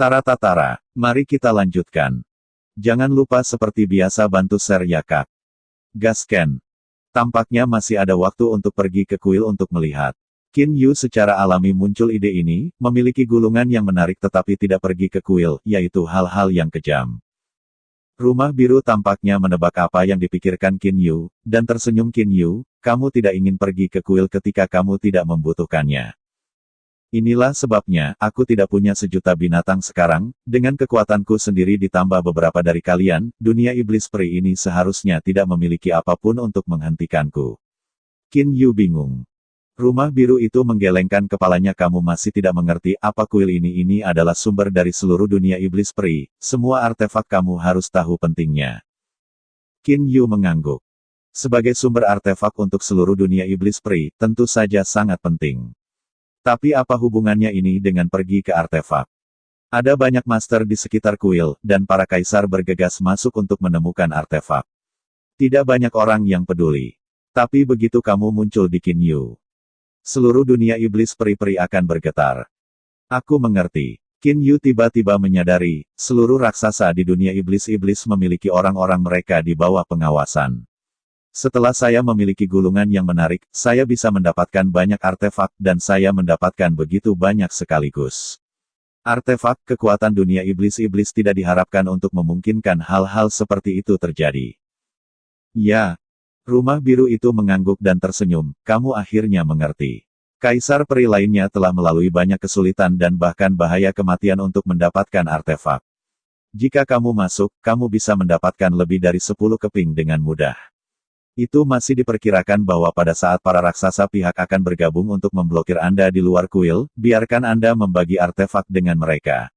Tara-tatara, mari kita lanjutkan. Jangan lupa seperti biasa bantu share ya kak. Gasken. Tampaknya masih ada waktu untuk pergi ke kuil untuk melihat. Qin Yu secara alami muncul ide ini, memiliki gulungan yang menarik tetapi tidak pergi ke kuil, yaitu hal-hal yang kejam. Rumah biru tampaknya menebak apa yang dipikirkan Qin Yu, dan tersenyum Qin Yu, kamu tidak ingin pergi ke kuil ketika kamu tidak membutuhkannya. Inilah sebabnya, aku tidak punya sejuta binatang sekarang, dengan kekuatanku sendiri ditambah beberapa dari kalian, dunia iblis peri ini seharusnya tidak memiliki apapun untuk menghentikanku. Qin Yu bingung. Rumah biru itu menggelengkan kepalanya, kamu masih tidak mengerti apa kuil ini adalah sumber dari seluruh dunia iblis peri, semua artefak kamu harus tahu pentingnya. Qin Yu mengangguk. Sebagai sumber artefak untuk seluruh dunia iblis peri, tentu saja sangat penting. Tapi apa hubungannya ini dengan pergi ke artefak? Ada banyak master di sekitar kuil, dan para kaisar bergegas masuk untuk menemukan artefak. Tidak banyak orang yang peduli. Tapi begitu kamu muncul di Qin Yu, seluruh dunia iblis peri-peri akan bergetar. Aku mengerti. Qin Yu tiba-tiba menyadari, seluruh raksasa di dunia iblis-iblis memiliki orang-orang mereka di bawah pengawasan. Setelah saya memiliki gulungan yang menarik, saya bisa mendapatkan banyak artefak, dan saya mendapatkan begitu banyak sekaligus. Artefak kekuatan dunia iblis-iblis tidak diharapkan untuk memungkinkan hal-hal seperti itu terjadi. Ya. Rumah biru itu mengangguk dan tersenyum, kamu akhirnya mengerti. Kaisar peri lainnya telah melalui banyak kesulitan dan bahkan bahaya kematian untuk mendapatkan artefak. Jika kamu masuk, kamu bisa mendapatkan lebih dari 10 keping dengan mudah. Itu masih diperkirakan bahwa pada saat para raksasa pihak akan bergabung untuk memblokir Anda di luar kuil, biarkan Anda membagi artefak dengan mereka.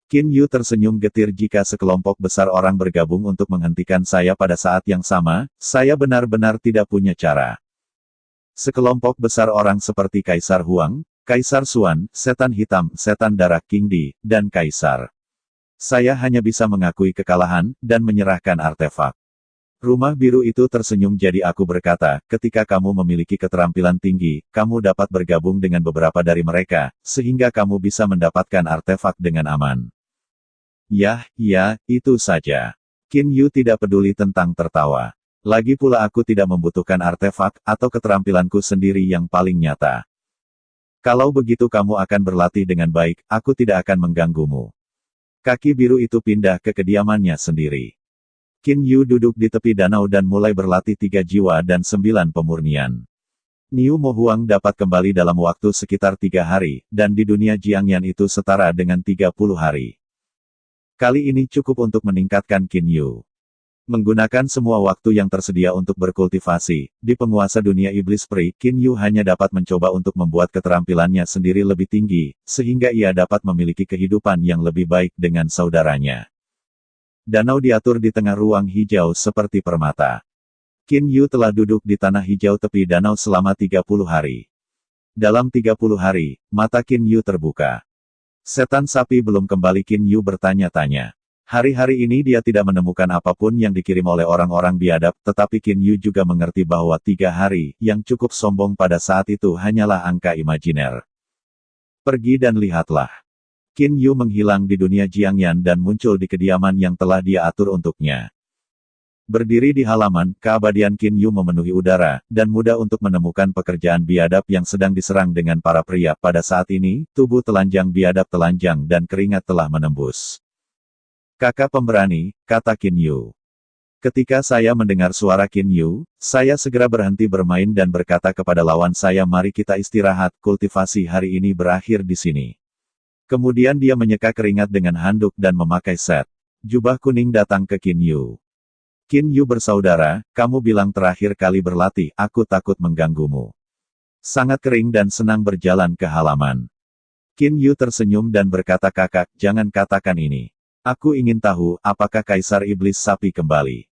Qin Yu tersenyum getir, jika sekelompok besar orang bergabung untuk menghentikan saya pada saat yang sama, saya benar-benar tidak punya cara. Sekelompok besar orang seperti Kaisar Huang, Kaisar Xuan, Setan Hitam, Setan Darah King Di, dan Kaisar. Saya hanya bisa mengakui kekalahan, dan menyerahkan artefak. Rumah biru itu tersenyum, jadi aku berkata, ketika kamu memiliki keterampilan tinggi, kamu dapat bergabung dengan beberapa dari mereka, sehingga kamu bisa mendapatkan artefak dengan aman. Ya, itu saja. Qin Yu tidak peduli tentang tertawa. Lagi pula aku tidak membutuhkan artefak, atau keterampilanku sendiri yang paling nyata. Kalau begitu kamu akan berlatih dengan baik, aku tidak akan mengganggumu. Kaki biru itu pindah ke kediamannya sendiri. Qin Yu duduk di tepi danau dan mulai berlatih 3 jiwa dan 9 pemurnian. Niu Mo Huang dapat kembali dalam waktu sekitar 3 hari, dan di dunia Jiangyan itu setara dengan 30 hari. Kali ini cukup untuk meningkatkan Qin Yu. Menggunakan semua waktu yang tersedia untuk berkultivasi, di penguasa dunia iblis peri, Qin Yu hanya dapat mencoba untuk membuat keterampilannya sendiri lebih tinggi, sehingga ia dapat memiliki kehidupan yang lebih baik dengan saudaranya. Danau diatur di tengah ruang hijau seperti permata. Qin Yu telah duduk di tanah hijau tepi danau selama 30 hari. Dalam 30 hari, mata Qin Yu terbuka. Setan sapi belum kembali, Qin Yu bertanya-tanya. Hari-hari ini dia tidak menemukan apapun yang dikirim oleh orang-orang biadab, tetapi Qin Yu juga mengerti bahwa 3 hari, yang cukup sombong pada saat itu hanyalah angka imajiner. Pergi dan lihatlah. Qin Yu menghilang di dunia Jiangyan dan muncul di kediaman yang telah dia atur untuknya. Berdiri di halaman, keabadian Qin Yu memenuhi udara, dan mudah untuk menemukan pekerjaan biadab yang sedang diserang dengan para pria. Pada saat ini, tubuh telanjang biadab telanjang dan keringat telah menembus. Kakak pemberani, kata Qin Yu. Ketika saya mendengar suara Qin Yu, saya segera berhenti bermain dan berkata kepada lawan saya, mari kita istirahat, kultivasi hari ini berakhir di sini. Kemudian dia menyeka keringat dengan handuk dan memakai set jubah kuning datang ke Qin Yu. Qin Yu bersaudara, kamu bilang terakhir kali berlatih, aku takut mengganggumu. Sangat kering dan senang berjalan ke halaman. Qin Yu tersenyum dan berkata, kakak, jangan katakan ini. Aku ingin tahu, apakah Kaisar Iblis Sapi kembali?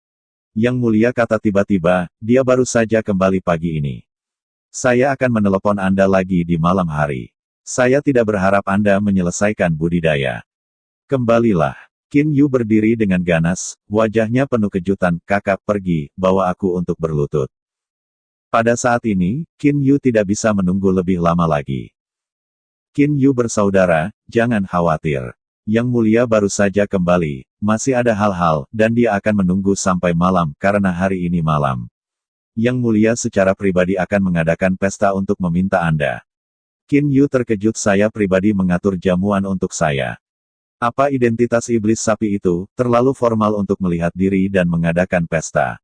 Yang mulia, kata tiba-tiba, dia baru saja kembali pagi ini. Saya akan menelepon Anda lagi di malam hari. Saya tidak berharap Anda menyelesaikan budidaya. Kembalilah. Qin Yu berdiri dengan ganas, wajahnya penuh kejutan, kakak pergi, bawa aku untuk berlutut. Pada saat ini, Qin Yu tidak bisa menunggu lebih lama lagi. Qin Yu bersaudara, jangan khawatir. Yang Mulia baru saja kembali, masih ada hal-hal, dan dia akan menunggu sampai malam karena hari ini malam. Yang Mulia secara pribadi akan mengadakan pesta untuk meminta Anda. Qin Yu terkejut. Saya pribadi mengatur jamuan untuk saya. Apa identitas iblis sapi itu, terlalu formal untuk melihat diri dan mengadakan pesta.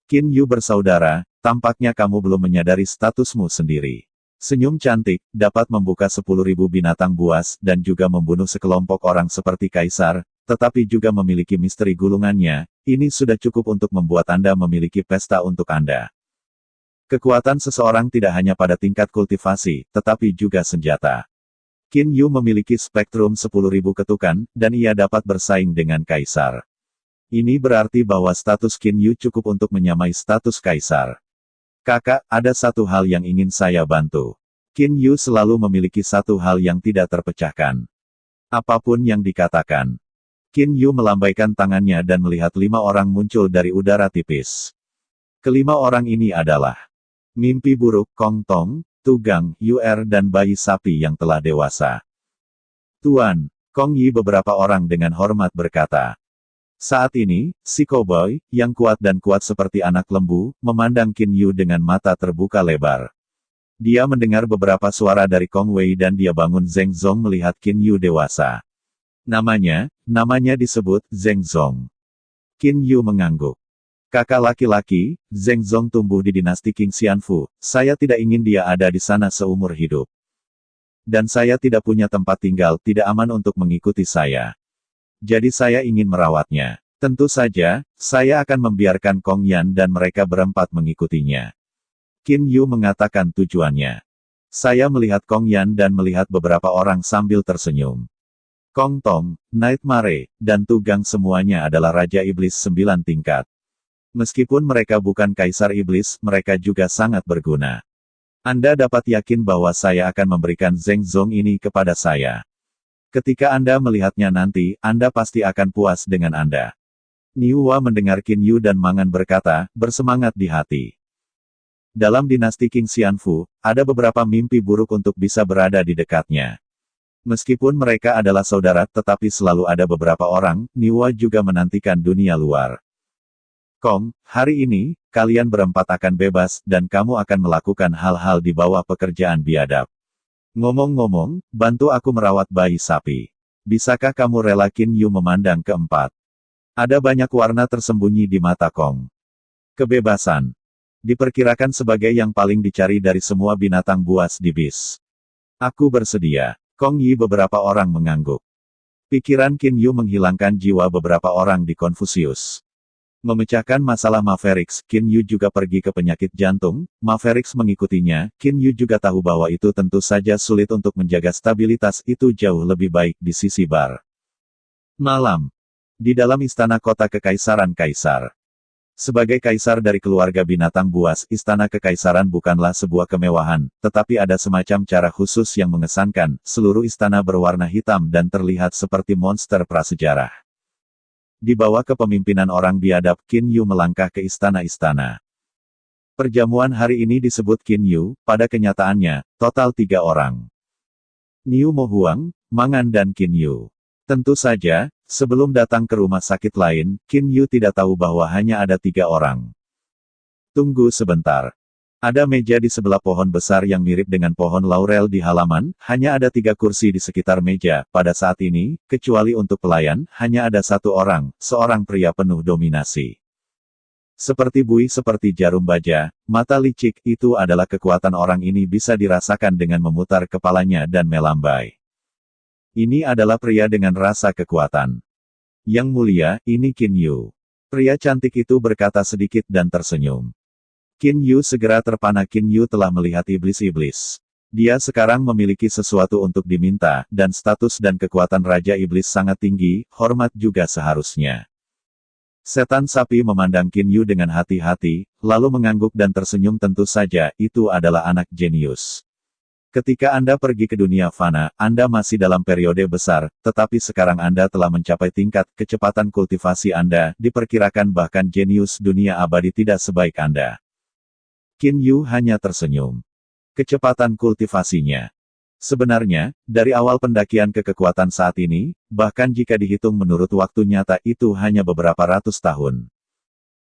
Qin Yu bersaudara, tampaknya kamu belum menyadari statusmu sendiri. Senyum cantik, dapat membuka 10.000 binatang buas dan juga membunuh sekelompok orang seperti kaisar, tetapi juga memiliki misteri gulungannya, ini sudah cukup untuk membuat Anda memiliki pesta untuk Anda. Kekuatan seseorang tidak hanya pada tingkat kultivasi, tetapi juga senjata. Qin Yu memiliki spektrum 10.000 ketukan, dan ia dapat bersaing dengan kaisar. Ini berarti bahwa status Qin Yu cukup untuk menyamai status kaisar. Kakak, ada satu hal yang ingin saya bantu. Qin Yu selalu memiliki satu hal yang tidak terpecahkan. Apapun yang dikatakan. Qin Yu melambaikan tangannya dan melihat 5 orang muncul dari udara tipis. Kelima orang ini adalah mimpi buruk, Kong Tong, Tugang, Yuer dan bayi sapi yang telah dewasa. Tuan, Kong Yi beberapa orang dengan hormat berkata. Saat ini, si koboi, yang kuat dan kuat seperti anak lembu, memandang Qin Yu dengan mata terbuka lebar. Dia mendengar beberapa suara dari Kong Wei dan dia bangun. Zheng Zong melihat Qin Yu dewasa. Namanya disebut Zheng Zong. Qin Yu mengangguk. Kakak laki-laki, Zheng Zong tumbuh di dinasti King Xianfu, saya tidak ingin dia ada di sana seumur hidup. Dan saya tidak punya tempat tinggal, tidak aman untuk mengikuti saya. Jadi saya ingin merawatnya. Tentu saja, saya akan membiarkan Kong Yan dan mereka berempat mengikutinya. Qin Yu mengatakan tujuannya. Saya melihat Kong Yan dan melihat beberapa orang sambil tersenyum. Kong Tong, Nightmare, dan Tugang semuanya adalah Raja Iblis 9 tingkat. Meskipun mereka bukan Kaisar Iblis, mereka juga sangat berguna. Anda dapat yakin bahwa saya akan memberikan Zheng Zong ini kepada saya. Ketika Anda melihatnya nanti, Anda pasti akan puas dengan Anda. Niuwa mendengar Qin Yu dan Mangan berkata, bersemangat di hati. Dalam dinasti King Xianfu, ada beberapa mimpi buruk untuk bisa berada di dekatnya. Meskipun mereka adalah saudara, tetapi selalu ada beberapa orang, Niuwa juga menantikan dunia luar. Kong, hari ini, kalian berempat akan bebas, dan kamu akan melakukan hal-hal di bawah pekerjaan biadab. Ngomong-ngomong, bantu aku merawat bayi sapi. Bisakah kamu rela? Qin Yu memandang keempat. Ada banyak warna tersembunyi di mata Kong. Kebebasan. Diperkirakan sebagai yang paling dicari dari semua binatang buas di bis. Aku bersedia. Kong Yi beberapa orang mengangguk. Pikiran Qin Yu menghilangkan jiwa beberapa orang di Confucius. Memecahkan masalah Mavericks, Qin Yu juga pergi ke penyakit jantung, Mavericks mengikutinya, Qin Yu juga tahu bahwa itu tentu saja sulit untuk menjaga stabilitas, itu jauh lebih baik di sisi bar. Malam. Di dalam istana kota kekaisaran kaisar. Sebagai kaisar dari keluarga binatang buas, istana kekaisaran bukanlah sebuah kemewahan, tetapi ada semacam cara khusus yang mengesankan, seluruh istana berwarna hitam dan terlihat seperti monster prasejarah. Di bawah kepemimpinan orang biadab, Qin Yu melangkah ke istana-istana. Perjamuan hari ini disebut Qin Yu, pada kenyataannya, total 3 orang. Niu Mo Huang, Mangan dan Qin Yu. Tentu saja, sebelum datang ke rumah sakit lain, Qin Yu tidak tahu bahwa hanya ada 3 orang. Tunggu sebentar. Ada meja di sebelah pohon besar yang mirip dengan pohon laurel di halaman, hanya ada 3 kursi di sekitar meja, pada saat ini, kecuali untuk pelayan, hanya ada 1 orang, seorang pria penuh dominasi. Seperti buih seperti jarum baja, mata licik, itu adalah kekuatan orang ini bisa dirasakan dengan memutar kepalanya dan melambai. Ini adalah pria dengan rasa kekuatan. Yang mulia, ini Qin Yu. Pria cantik itu berkata sedikit dan tersenyum. Qin Yu segera terpana. Qin Yu telah melihat iblis-iblis. Dia sekarang memiliki sesuatu untuk diminta, dan status dan kekuatan Raja Iblis sangat tinggi, hormat juga seharusnya. Setan sapi memandang Qin Yu dengan hati-hati, lalu mengangguk dan tersenyum. Tentu saja, itu adalah anak jenius. Ketika Anda pergi ke dunia fana, Anda masih dalam periode besar, tetapi sekarang Anda telah mencapai tingkat kecepatan kultivasi Anda, diperkirakan bahkan jenius dunia abadi tidak sebaik Anda. Qin Yu hanya tersenyum. Kecepatan kultivasinya. Sebenarnya, dari awal pendakian ke kekuatan saat ini, bahkan jika dihitung menurut waktu nyata itu hanya beberapa ratus tahun.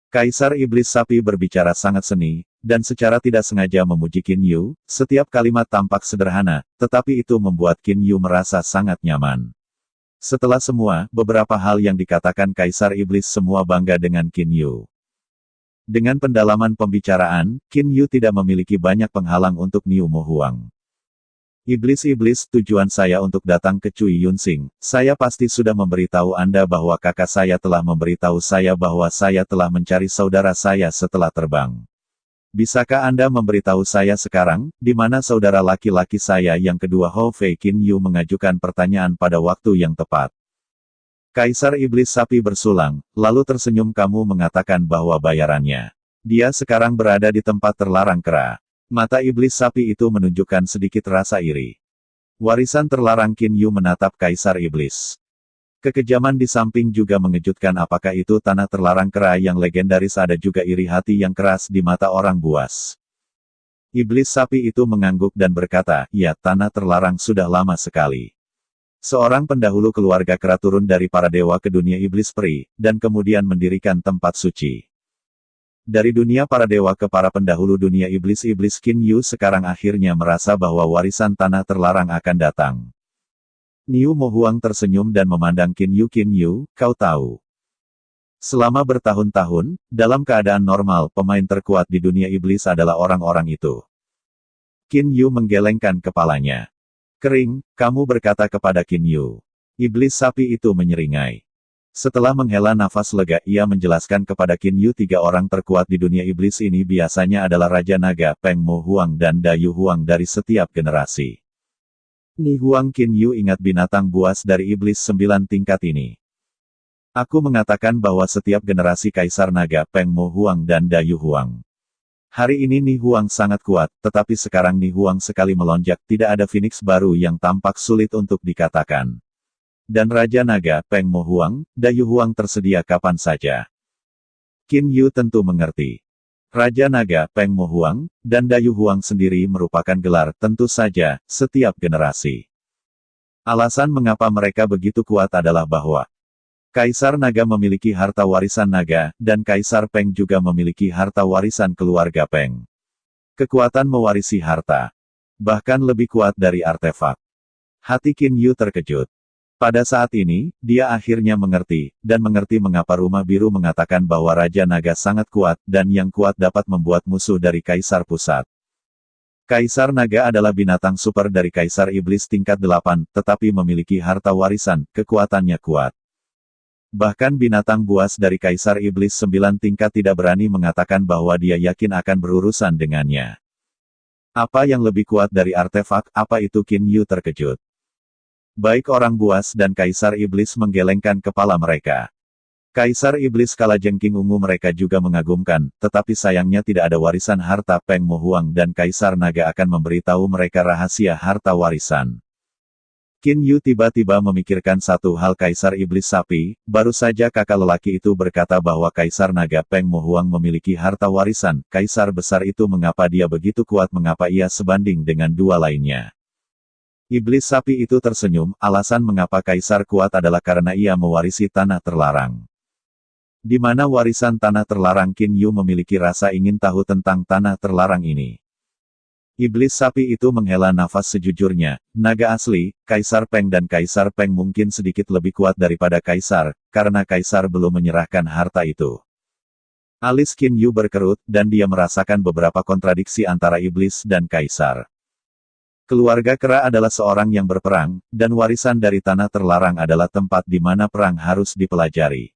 Kaisar Iblis Sapi berbicara sangat seni, dan secara tidak sengaja memuji Qin Yu. Setiap kalimat tampak sederhana, tetapi itu membuat Qin Yu merasa sangat nyaman. Setelah semua, beberapa hal yang dikatakan Kaisar Iblis semua bangga dengan Qin Yu. Dengan pendalaman pembicaraan, Qin Yu tidak memiliki banyak penghalang untuk Niu Mo Huang. Iblis-iblis, tujuan saya untuk datang ke Cui Yunsing. Saya pasti sudah memberitahu Anda bahwa kakak saya telah memberitahu saya bahwa saya telah mencari saudara saya setelah terbang. Bisakah Anda memberitahu saya sekarang, di mana saudara laki-laki saya yang kedua? Ho Fei? Qin Yu mengajukan pertanyaan pada waktu yang tepat. Kaisar Iblis Sapi bersulang, lalu tersenyum. Kamu mengatakan bahwa bayarannya. Dia sekarang berada di tempat terlarang kera. Mata Iblis Sapi itu menunjukkan sedikit rasa iri. Warisan terlarang. Qin Yu menatap Kaisar Iblis. Kekejaman di samping juga mengejutkan. Apakah itu tanah terlarang kera yang legendaris? Ada juga iri hati yang keras di mata orang buas. Iblis Sapi itu mengangguk dan berkata, ya, tanah terlarang sudah lama sekali. Seorang pendahulu keluarga kera turun dari para dewa ke dunia iblis peri, dan kemudian mendirikan tempat suci. Dari dunia para dewa ke para pendahulu dunia iblis-iblis. Qin Yu sekarang akhirnya merasa bahwa warisan tanah terlarang akan datang. Niu Mo Huang tersenyum dan memandang Qin Yu. Qin Yu, kau tahu. Selama bertahun-tahun, dalam keadaan normal, pemain terkuat di dunia iblis adalah orang-orang itu. Qin Yu menggelengkan kepalanya. Kering, kamu berkata kepada Qin Yu. Iblis Sapi itu menyeringai. Setelah menghela nafas lega, ia menjelaskan kepada Qin Yu, tiga orang terkuat di dunia iblis ini biasanya adalah Raja Naga, Peng Mo Huang dan Dayu Huang dari setiap generasi. Ni Huang. Qin Yu ingat binatang buas dari iblis 9 tingkat ini. Aku mengatakan bahwa setiap generasi Kaisar Naga, Peng Mo Huang dan Dayu Huang. Hari ini Ni Huang sangat kuat, tetapi sekarang Ni Huang sekali melonjak, tidak ada Phoenix baru yang tampak sulit untuk dikatakan. Dan Raja Naga, Peng Mo Huang, Dayu Huang tersedia kapan saja. Qin Yu tentu mengerti. Raja Naga, Peng Mo Huang, dan Dayu Huang sendiri merupakan gelar, tentu saja, setiap generasi. Alasan mengapa mereka begitu kuat adalah bahwa Kaisar Naga memiliki harta warisan naga, dan Kaisar Peng juga memiliki harta warisan keluarga Peng. Kekuatan mewarisi harta. Bahkan lebih kuat dari artefak. Hati Qin Yu terkejut. Pada saat ini, dia akhirnya mengerti, dan mengerti mengapa Rumah Biru mengatakan bahwa Raja Naga sangat kuat, dan yang kuat dapat membuat musuh dari Kaisar Pusat. Kaisar Naga adalah binatang super dari Kaisar Iblis tingkat 8, tetapi memiliki harta warisan, kekuatannya kuat. Bahkan binatang buas dari Kaisar Iblis 9 tingkat tidak berani mengatakan bahwa dia yakin akan berurusan dengannya. Apa yang lebih kuat dari artefak? Apa itu? Qin Yu terkejut. Baik orang buas dan Kaisar Iblis menggelengkan kepala mereka. Kaisar Iblis kalajengking ungu mereka juga mengagumkan, tetapi sayangnya tidak ada warisan harta. Peng Mo Huang dan Kaisar Naga akan memberitahu mereka rahasia harta warisan. Qin Yu tiba-tiba memikirkan satu hal. Kaisar Iblis Sapi, baru saja kakak lelaki itu berkata bahwa Kaisar Naga Peng Mo Huang memiliki harta warisan. Kaisar besar itu mengapa dia begitu kuat? Mengapa ia sebanding dengan dua lainnya? Iblis Sapi itu tersenyum. Alasan mengapa Kaisar kuat adalah karena ia mewarisi tanah terlarang. Di mana warisan tanah terlarang? Qin Yu memiliki rasa ingin tahu tentang tanah terlarang ini. Iblis Sapi itu menghela nafas sejujurnya. Naga asli, Kaisar Peng dan Kaisar Peng mungkin sedikit lebih kuat daripada Kaisar, karena Kaisar belum menyerahkan harta itu. Alis Qin Yu berkerut, dan dia merasakan beberapa kontradiksi antara Iblis dan Kaisar. Keluarga kera adalah seorang yang berperang, dan warisan dari tanah terlarang adalah tempat di mana perang harus dipelajari.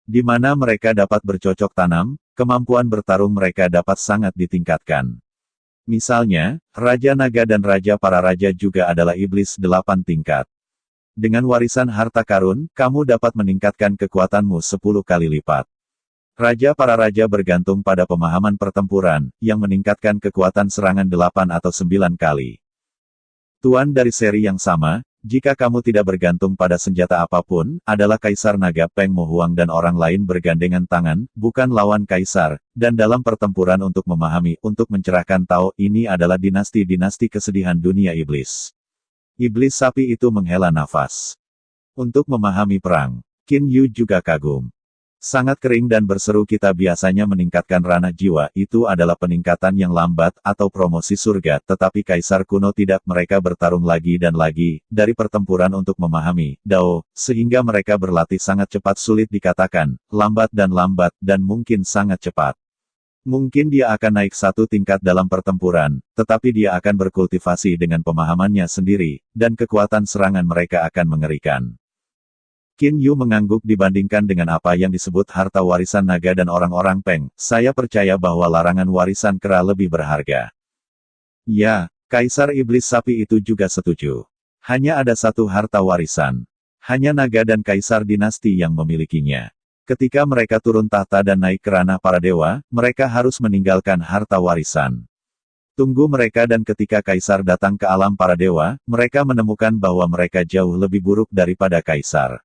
Di mana mereka dapat bercocok tanam, kemampuan bertarung mereka dapat sangat ditingkatkan. Misalnya, Raja Naga dan Raja para Raja juga adalah iblis 8 tingkat. Dengan warisan harta karun, kamu dapat meningkatkan kekuatanmu 10 kali lipat. Raja para Raja bergantung pada pemahaman pertempuran, yang meningkatkan kekuatan serangan 8 atau 9 kali. Tuan dari seri yang sama, jika kamu tidak bergantung pada senjata apapun, adalah Kaisar Naga Peng Mo Huang dan orang lain bergandengan tangan, bukan lawan Kaisar, dan dalam pertempuran untuk memahami, untuk mencerahkan Tao, ini adalah dinasti-dinasti kesedihan dunia iblis. Iblis sapi itu menghela nafas. Untuk memahami perang, Qin Yu juga kagum. Sangat kering dan berseru kita biasanya meningkatkan ranah jiwa, itu adalah peningkatan yang lambat atau promosi surga, tetapi kaisar kuno tidak, mereka bertarung lagi dan lagi, dari pertempuran untuk memahami Dao, sehingga mereka berlatih sangat cepat, sulit dikatakan, lambat, dan mungkin sangat cepat. Mungkin dia akan naik satu tingkat dalam pertempuran, tetapi dia akan berkultivasi dengan pemahamannya sendiri, dan kekuatan serangan mereka akan mengerikan. Qin Yu mengangguk. Dibandingkan dengan apa yang disebut harta warisan naga dan orang-orang Peng, saya percaya bahwa larangan warisan kera lebih berharga. Ya, Kaisar Iblis Sapi itu juga setuju. Hanya ada satu harta warisan. Hanya naga dan kaisar dinasti yang memilikinya. Ketika mereka turun tahta dan naik ke ranah para dewa, mereka harus meninggalkan harta warisan. Tunggu mereka, dan ketika kaisar datang ke alam para dewa, mereka menemukan bahwa mereka jauh lebih buruk daripada kaisar.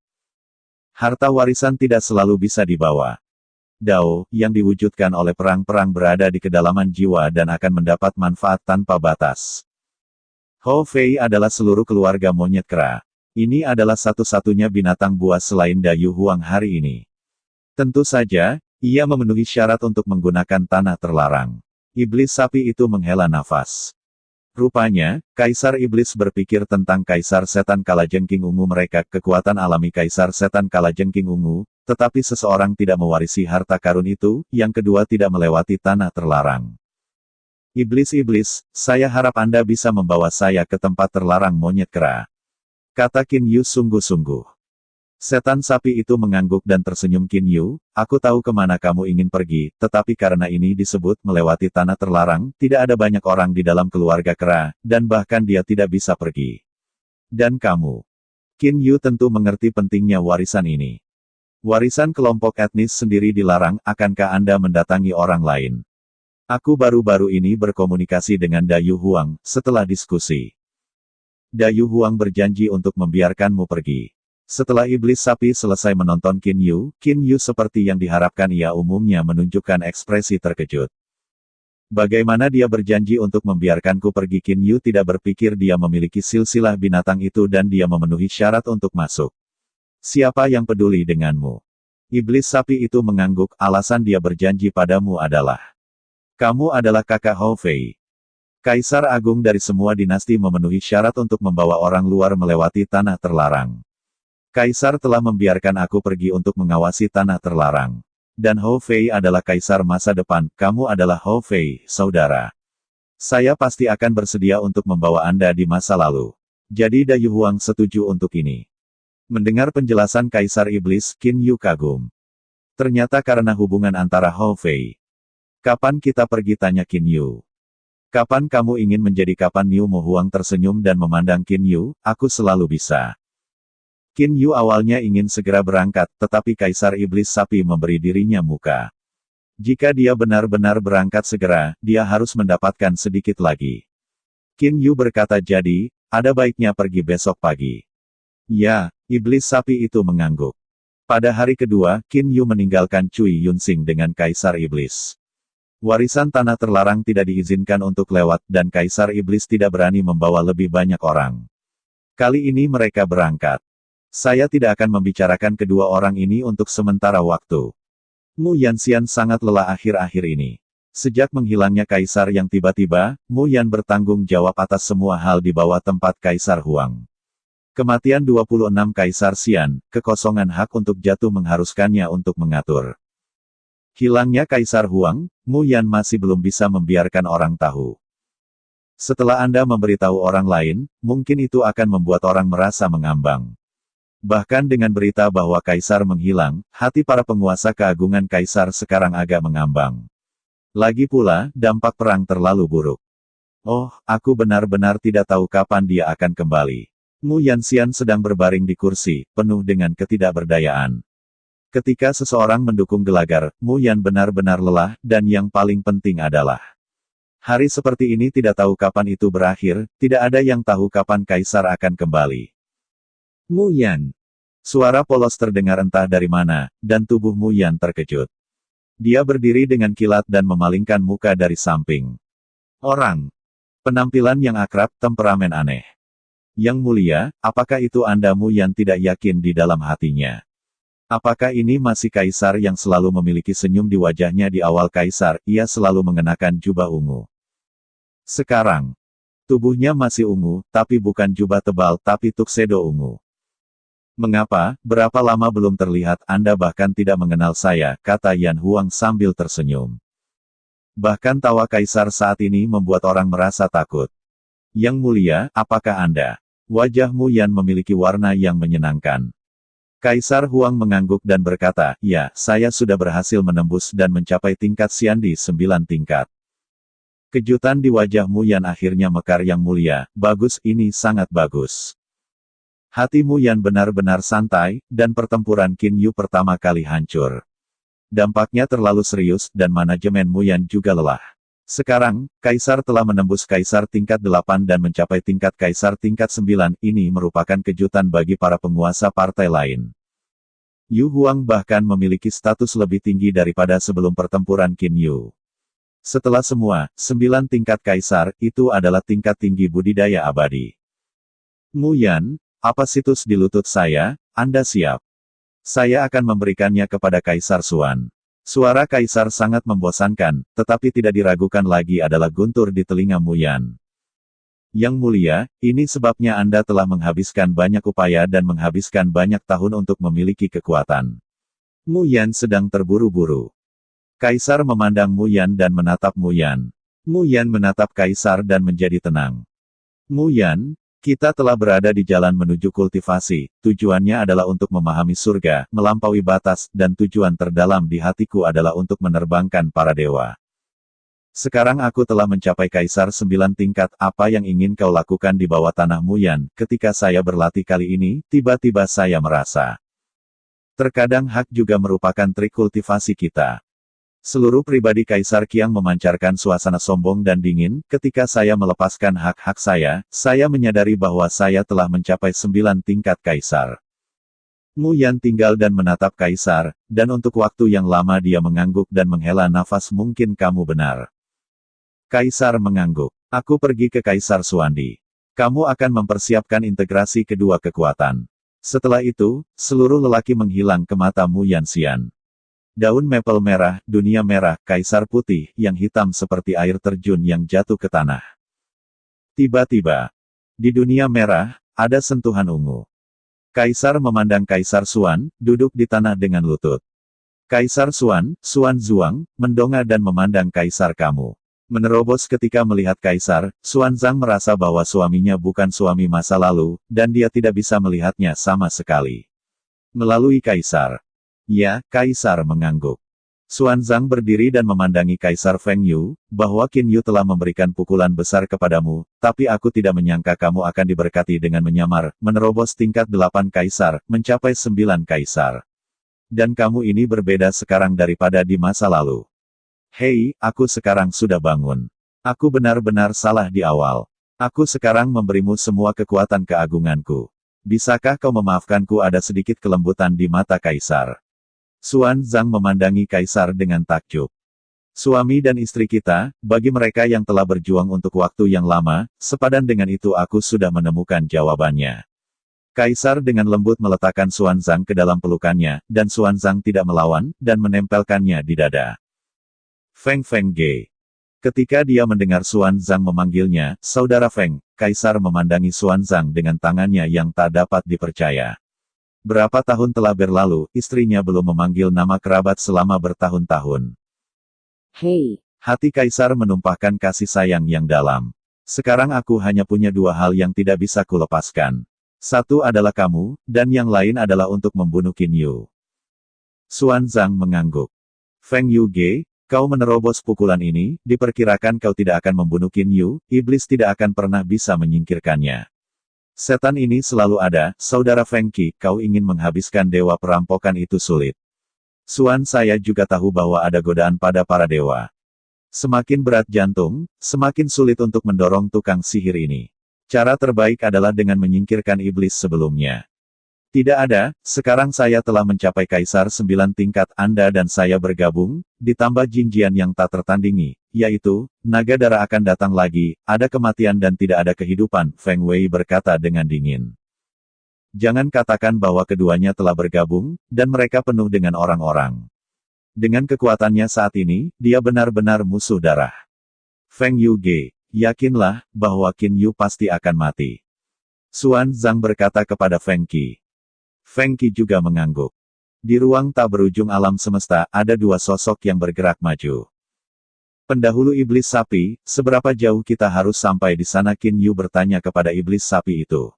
Harta warisan tidak selalu bisa dibawa. Dao, yang diwujudkan oleh perang-perang, berada di kedalaman jiwa dan akan mendapat manfaat tanpa batas. Hou Fei adalah seluruh keluarga monyet kera. Ini adalah satu-satunya binatang buas selain Dayu Huang hari ini. Tentu saja, ia memenuhi syarat untuk menggunakan tanah terlarang. Iblis sapi itu menghela nafas. Rupanya, Kaisar Iblis berpikir tentang Kaisar Setan Kalajengking Ungu mereka, kekuatan alami Kaisar Setan Kalajengking Ungu, tetapi seseorang tidak mewarisi harta karun itu, yang kedua tidak melewati tanah terlarang. Iblis-iblis, saya harap Anda bisa membawa saya ke tempat terlarang monyet kera. Kata Qin Yu sungguh-sungguh. Setan sapi itu mengangguk dan tersenyum. Qin Yu, aku tahu kemana kamu ingin pergi, tetapi karena ini disebut melewati tanah terlarang, tidak ada banyak orang di dalam keluarga kera, dan bahkan dia tidak bisa pergi. Dan kamu. Qin Yu tentu mengerti pentingnya warisan ini. Warisan kelompok etnis sendiri dilarang, akankah Anda mendatangi orang lain? Aku baru-baru ini berkomunikasi dengan Dayu Huang, setelah diskusi. Dayu Huang berjanji untuk membiarkanmu pergi. Setelah iblis sapi selesai menonton Qin Yu seperti yang diharapkan ia umumnya menunjukkan ekspresi terkejut. Bagaimana dia berjanji untuk membiarkanku pergi? Qin Yu tidak berpikir dia memiliki silsilah binatang itu dan dia memenuhi syarat untuk masuk. Siapa yang peduli denganmu? Iblis sapi itu mengangguk, alasan dia berjanji padamu adalah, kamu adalah kakak Hou Fei. Kaisar agung dari semua dinasti memenuhi syarat untuk membawa orang luar melewati tanah terlarang. Kaisar telah membiarkan aku pergi untuk mengawasi tanah terlarang. Dan Hou Fei adalah kaisar masa depan, kamu adalah Hou Fei, saudara. Saya pasti akan bersedia untuk membawa Anda di masa lalu. Jadi Dayu Huang setuju untuk ini. Mendengar penjelasan Kaisar Iblis, Qin Yu kagum. Ternyata karena hubungan antara Hou Fei. Kapan kita pergi? Tanya Qin Yu. Kapan kamu ingin menjadi? Kapan? Niu Mo Huang tersenyum dan memandang Qin Yu, aku selalu bisa. Qin Yu awalnya ingin segera berangkat, tetapi Kaisar Iblis Sapi memberi dirinya muka. Jika dia benar-benar berangkat segera, dia harus mendapatkan sedikit lagi. Qin Yu berkata, jadi, ada baiknya pergi besok pagi. Ya, Iblis Sapi itu mengangguk. Pada hari kedua, Qin Yu meninggalkan Cui Yunsing dengan Kaisar Iblis. Warisan tanah terlarang tidak diizinkan untuk lewat, dan Kaisar Iblis tidak berani membawa lebih banyak orang. Kali ini mereka berangkat. Saya tidak akan membicarakan kedua orang ini untuk sementara waktu. Mu Yanxian sangat lelah akhir-akhir ini. Sejak menghilangnya kaisar yang tiba-tiba, Mu Yan bertanggung jawab atas semua hal di bawah tempat Kaisar Huang. Kematian 26 Kaisar Xian, kekosongan hak untuk jatuh mengharuskannya untuk mengatur. Hilangnya Kaisar Huang, Mu Yan masih belum bisa membiarkan orang tahu. Setelah Anda memberitahu orang lain, mungkin itu akan membuat orang merasa mengambang. Bahkan dengan berita bahwa Kaisar menghilang, hati para penguasa keagungan Kaisar sekarang agak mengambang. Lagi pula, dampak perang terlalu buruk. Oh, aku benar-benar tidak tahu kapan dia akan kembali. Mu Yanxian sedang berbaring di kursi, penuh dengan ketidakberdayaan. Ketika seseorang mendukung gelagar, Mu Yan benar-benar lelah, dan yang paling penting adalah, hari seperti ini tidak tahu kapan itu berakhir, tidak ada yang tahu kapan Kaisar akan kembali. Mu Yan. Suara polos terdengar entah dari mana, dan tubuh Mu Yan terkejut. Dia berdiri dengan kilat dan memalingkan muka dari samping. Orang. Penampilan yang akrab, temperamen aneh. Yang mulia, apakah itu Anda Mu Yan tidak yakin di dalam hatinya? Apakah ini masih Kaisar yang selalu memiliki senyum di wajahnya di awal Kaisar, ia selalu mengenakan jubah ungu. Sekarang, tubuhnya masih ungu, tapi bukan jubah tebal tapi tuxedo ungu. Mengapa, berapa lama belum terlihat Anda bahkan tidak mengenal saya, kata Yan Huang sambil tersenyum. Bahkan tawa Kaisar saat ini membuat orang merasa takut. Yang mulia, apakah Anda? Wajahmu Yan memiliki warna yang menyenangkan. Kaisar Huang mengangguk dan berkata, ya, saya sudah berhasil menembus dan mencapai tingkat Xiandi 9 tingkat. Kejutan di wajahmu Yan akhirnya mekar Yang mulia, bagus, ini sangat bagus. Hatimu Yan benar-benar santai, dan pertempuran Qin Yu pertama kali hancur. Dampaknya terlalu serius, dan manajemen Mu Yan juga lelah. Sekarang, Kaisar telah menembus Kaisar tingkat 8 dan mencapai tingkat Kaisar tingkat 9, ini merupakan kejutan bagi para penguasa partai lain. Yu Huang bahkan memiliki status lebih tinggi daripada sebelum pertempuran Qin Yu. Setelah semua, 9 tingkat Kaisar, itu adalah tingkat tinggi budidaya abadi. Mu Yan, apa situs di lutut saya, Anda siap? Saya akan memberikannya kepada Kaisar Xuan. Suara Kaisar sangat membosankan, tetapi tidak diragukan lagi adalah guntur di telinga Mu Yan. Yang mulia, ini sebabnya Anda telah menghabiskan banyak upaya dan menghabiskan banyak tahun untuk memiliki kekuatan. Mu Yan sedang terburu-buru. Kaisar memandang Mu Yan dan menatap Mu Yan. Mu Yan menatap Kaisar dan menjadi tenang. Mu Yan, kita telah berada di jalan menuju kultivasi, tujuannya adalah untuk memahami surga, melampaui batas, dan tujuan terdalam di hatiku adalah untuk menerbangkan para dewa. Sekarang aku telah mencapai Kaisar 9 tingkat, apa yang ingin kau lakukan di bawah tanah Mu Yan? Ketika saya berlatih kali ini, tiba-tiba saya merasa. Terkadang hak juga merupakan trik kultivasi kita. Seluruh pribadi Kaisar Qiang memancarkan suasana sombong dan dingin, ketika saya melepaskan hak-hak saya menyadari bahwa saya telah mencapai 9 tingkat Kaisar. Mu Yan tinggal dan menatap Kaisar, dan untuk waktu yang lama dia mengangguk dan menghela nafas. Mungkin kamu benar. Kaisar mengangguk. Aku pergi ke Kaisar Xuandi. Kamu akan mempersiapkan integrasi kedua kekuatan. Setelah itu, seluruh lelaki menghilang ke mata Mu Yan Xian. Daun maple merah, dunia merah, Kaisar putih, yang hitam seperti air terjun yang jatuh ke tanah. Tiba-tiba, di dunia merah, ada sentuhan ungu. Kaisar memandang Kaisar Xuan, duduk di tanah dengan lutut. Kaisar Xuan, Xuan Zhuang, mendongak dan memandang Kaisar kamu. Menerobos ketika melihat Kaisar, Xuan Zhang merasa bahwa suaminya bukan suami masa lalu, dan dia tidak bisa melihatnya sama sekali. Melalui Kaisar. Ya, Kaisar mengangguk. Xuan Zhang berdiri dan memandangi Kaisar Feng Yu, bahwa Qin Yu telah memberikan pukulan besar kepadamu, tapi aku tidak menyangka kamu akan diberkati dengan menyamar, menerobos tingkat 8 Kaisar, mencapai 9 Kaisar. Dan kamu ini berbeda sekarang daripada di masa lalu. Hei, aku sekarang sudah bangun. Aku benar-benar salah di awal. Aku sekarang memberimu semua kekuatan keagunganku. Bisakah kau memaafkanku? Ada sedikit kelembutan di mata Kaisar. Xuan Zhang memandangi Kaisar dengan takjub. Suami dan istri kita, bagi mereka yang telah berjuang untuk waktu yang lama, sepadan dengan itu aku sudah menemukan jawabannya. Kaisar dengan lembut meletakkan Xuan Zhang ke dalam pelukannya, dan Xuan Zhang tidak melawan, dan menempelkannya di dada. Feng Feng Ge. Ketika dia mendengar Xuan Zhang memanggilnya, Saudara Feng, Kaisar memandangi Xuan Zhang dengan tangannya yang tak dapat dipercaya. Berapa tahun telah berlalu, istrinya belum memanggil nama kerabat selama bertahun-tahun. Hei. Hati Kaisar menumpahkan kasih sayang yang dalam. Sekarang aku hanya punya 2 hal yang tidak bisa kulepaskan. Satu adalah kamu, dan yang lain adalah untuk membunuh Qin Yu. Xuan Zhang mengangguk. Feng Yu Ge, kau menerobos pukulan ini, diperkirakan kau tidak akan membunuh Qin Yu, iblis tidak akan pernah bisa menyingkirkannya. Setan ini selalu ada, Saudara Feng Qi, kau ingin menghabiskan dewa perampokan itu sulit. Xuan saya juga tahu bahwa ada godaan pada para dewa. Semakin berat jantung, semakin sulit untuk mendorong tukang sihir ini. Cara terbaik adalah dengan menyingkirkan iblis sebelumnya. Tidak ada, sekarang saya telah mencapai Kaisar 9 tingkat Anda dan saya bergabung, ditambah Jinjian yang tak tertandingi, yaitu, naga darah akan datang lagi, ada kematian dan tidak ada kehidupan, Feng Wei berkata dengan dingin. Jangan katakan bahwa keduanya telah bergabung, dan mereka penuh dengan orang-orang. Dengan kekuatannya saat ini, dia benar-benar musuh darah. Feng Yuge, yakinlah, bahwa Qin Yu pasti akan mati. Xuan Zhang berkata kepada Feng Qi. Feng Qi juga mengangguk. Di ruang tak berujung alam semesta, ada dua sosok yang bergerak maju. Pendahulu iblis sapi, seberapa jauh kita harus sampai di sana? Qin Yu bertanya kepada iblis sapi itu.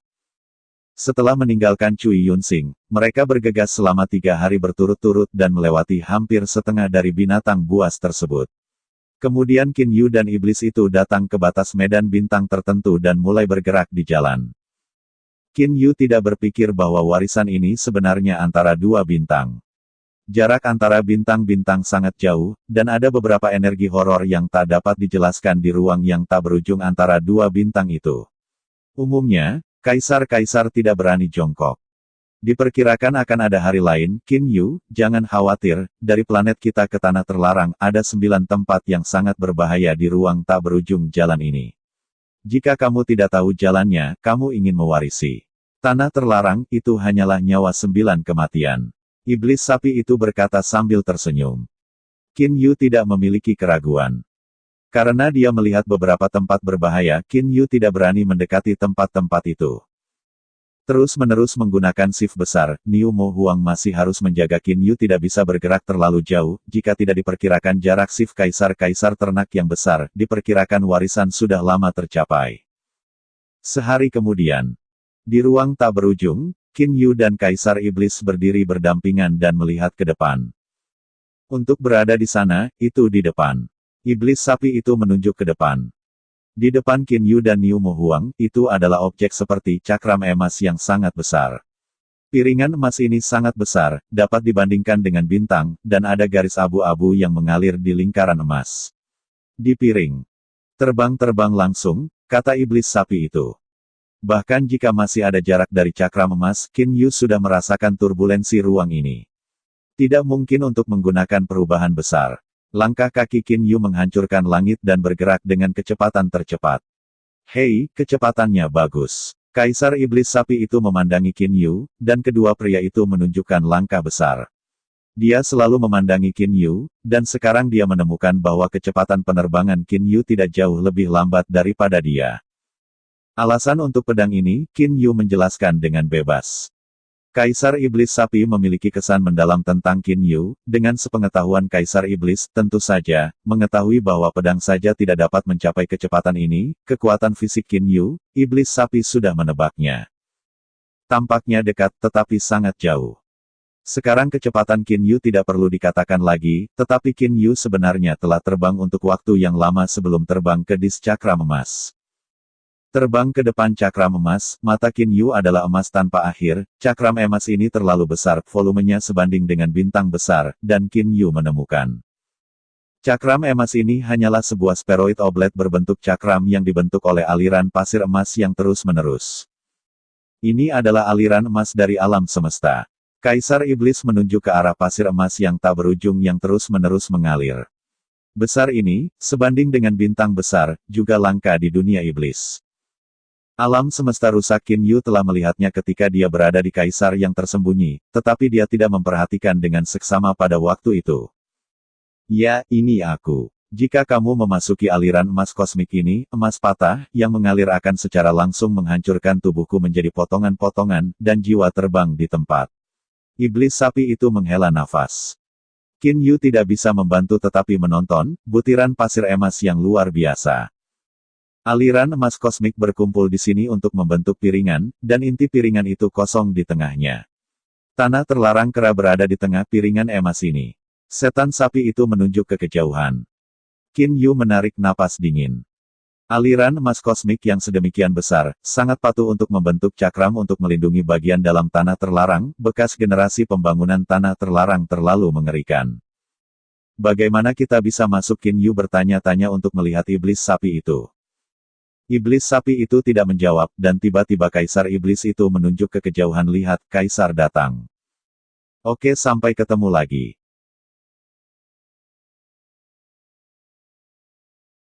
Setelah meninggalkan Cui Yunsing, mereka bergegas selama 3 hari berturut-turut dan melewati hampir setengah dari binatang buas tersebut. Kemudian Qin Yu dan iblis itu datang ke batas medan bintang tertentu dan mulai bergerak di jalan. Qin Yu tidak berpikir bahwa warisan ini sebenarnya antara dua bintang. Jarak antara bintang-bintang sangat jauh, dan ada beberapa energi horor yang tak dapat dijelaskan di ruang yang tak berujung antara dua bintang itu. Umumnya, kaisar-kaisar tidak berani jongkok. Diperkirakan akan ada hari lain, Qin Yu, jangan khawatir, dari planet kita ke tanah terlarang, ada 9 tempat yang sangat berbahaya di ruang tak berujung jalan ini. Jika kamu tidak tahu jalannya, kamu ingin mewarisi tanah terlarang, itu hanyalah nyawa 9 kematian. Iblis sapi itu berkata sambil tersenyum. Qin Yu tidak memiliki keraguan. Karena dia melihat beberapa tempat berbahaya, Qin Yu tidak berani mendekati tempat-tempat itu. Terus-menerus menggunakan shift besar, Niu Mo Huang masih harus menjaga Qin Yu tidak bisa bergerak terlalu jauh, jika tidak diperkirakan jarak shift kaisar-kaisar ternak yang besar, diperkirakan warisan sudah lama tercapai. Sehari kemudian, di ruang tak berujung, Qin Yu dan Kaisar Iblis berdiri berdampingan dan melihat ke depan. Untuk berada di sana, itu di depan. Iblis sapi itu menunjuk ke depan. Di depan Qin Yu dan Niu Mo Huang, itu adalah objek seperti cakram emas yang sangat besar. Piringan emas ini sangat besar, dapat dibandingkan dengan bintang, dan ada garis abu-abu yang mengalir di lingkaran emas. Di piring. Terbang-terbang langsung, kata iblis sapi itu. Bahkan jika masih ada jarak dari cakram emas, Qin Yu sudah merasakan turbulensi ruang ini. Tidak mungkin untuk menggunakan perubahan besar. Langkah kaki Qin Yu menghancurkan langit dan bergerak dengan kecepatan tercepat. Hei, kecepatannya bagus. Kaisar Iblis Sapi itu memandangi Qin Yu, dan kedua pria itu menunjukkan langkah besar. Dia selalu memandangi Qin Yu, dan sekarang dia menemukan bahwa kecepatan penerbangan Qin Yu tidak jauh lebih lambat daripada dia. Alasan untuk pedang ini, Qin Yu menjelaskan dengan bebas. Kaisar Iblis Sapi memiliki kesan mendalam tentang Qin Yu, dengan sepengetahuan Kaisar Iblis, tentu saja, mengetahui bahwa pedang saja tidak dapat mencapai kecepatan ini, kekuatan fisik Qin Yu, Iblis Sapi sudah menebaknya. Tampaknya dekat, tetapi sangat jauh. Sekarang kecepatan Qin Yu tidak perlu dikatakan lagi, tetapi Qin Yu sebenarnya telah terbang untuk waktu yang lama sebelum terbang ke dis cakram emas. Terbang ke depan cakram emas, mata Qin Yu adalah emas tanpa akhir, cakram emas ini terlalu besar, volumenya sebanding dengan bintang besar, dan Qin Yu menemukan. Cakram emas ini hanyalah sebuah spheroid oblet berbentuk cakram yang dibentuk oleh aliran pasir emas yang terus-menerus. Ini adalah aliran emas dari alam semesta. Kaisar Iblis menunjuk ke arah pasir emas yang tak berujung yang terus-menerus mengalir. Besar ini, sebanding dengan bintang besar, juga langka di dunia iblis. Alam semesta rusak Qin Yu telah melihatnya ketika dia berada di kaisar yang tersembunyi, tetapi dia tidak memperhatikan dengan seksama pada waktu itu. Ya, ini aku. Jika kamu memasuki aliran emas kosmik ini, emas patah, yang mengalir akan secara langsung menghancurkan tubuhku menjadi potongan-potongan, dan jiwa terbang di tempat. Iblis sapi itu menghela nafas. Qin Yu tidak bisa membantu tetapi menonton, butiran pasir emas yang luar biasa. Aliran emas kosmik berkumpul di sini untuk membentuk piringan, dan inti piringan itu kosong di tengahnya. Tanah terlarang kera berada di tengah piringan emas ini. Setan sapi itu menunjuk ke kejauhan. Qin Yu menarik napas dingin. Aliran emas kosmik yang sedemikian besar, sangat patuh untuk membentuk cakram untuk melindungi bagian dalam tanah terlarang, bekas generasi pembangunan tanah terlarang terlalu mengerikan. Bagaimana kita bisa masuk? Qin Yu bertanya-tanya untuk melihat iblis sapi itu. Iblis sapi itu tidak menjawab, dan tiba-tiba Kaisar Iblis itu menunjuk ke kejauhan. Lihat, Kaisar datang. Oke, sampai ketemu lagi.